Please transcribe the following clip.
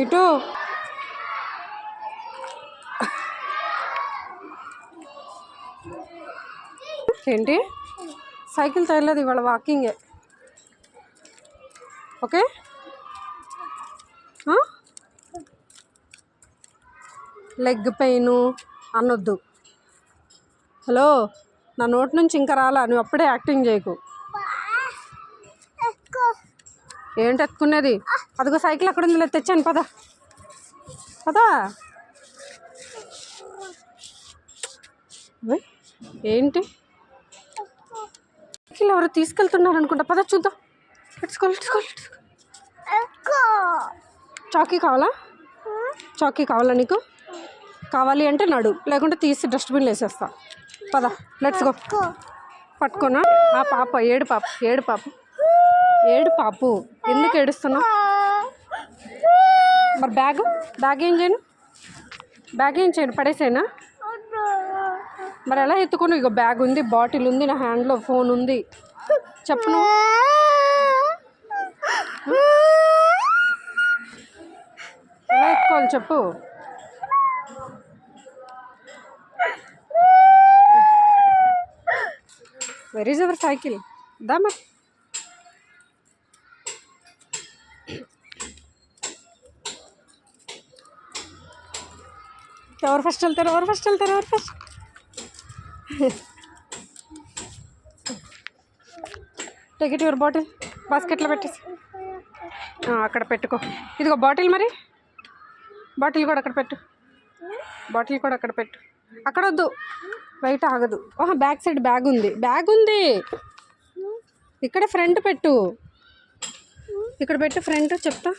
ఇటు ఏంటి సైకిల్ తగలేదు ఇవాళ వాకింగే. ఓకే లెగ్ పెయిన్ అనొద్దు. హలో, నా నోటి నుంచి ఇంకా రాలా, నువ్వు అప్పుడే యాక్టింగ్ చేయకు. ఏంటి ఎత్తుకునేది? అదిగో సైకిల్ అక్కడ ఉంది, తెచ్చాను, పద పదా. ఏంటి సైకిల్ ఎవరు తీసుకెళ్తున్నారు అనుకుంటా, పద చూద్దాం. చాకీ కావాలా? చాకీ కావాలా నీకు? కావాలి అంటే నడు, లేకుంటే తీసి డస్ట్బిన్లో వేసేస్తా. పద, లెట్స్ గో. పట్టుకోనా? ఆ పాప ఏడు పాపు ఎందుకు ఏడుస్తున్నావు? మరి బ్యాగ్ ఏం చేయను? పడేసేనా? మరి ఎలా ఎత్తుకోను? ఇక బ్యాగ్ ఉంది, బాటిల్ ఉంది, నా హ్యాండ్లో ఫోన్ ఉంది. చెప్పు నువ్వు. ఎలా ఎత్తుకోవాలి చెప్పు. Where is our cycle? దా మరి. ఎవరు ఫస్ట్ వెళ్తారు? టేక్ యువర్ బాటిల్, బాస్కెట్లో పెట్టేసి అక్కడ పెట్టుకో. ఇదిగో బాటిల్, మరి బాటిల్ కూడా అక్కడ పెట్టు. అక్కడ వద్దు, బయట ఆగదు. బ్యాక్ సైడ్ బ్యాగ్ ఉంది. ఇక్కడ ఫ్రంట్ పెట్టు, ఇక్కడ పెట్టు, ఫ్రంట్ చెప్తా.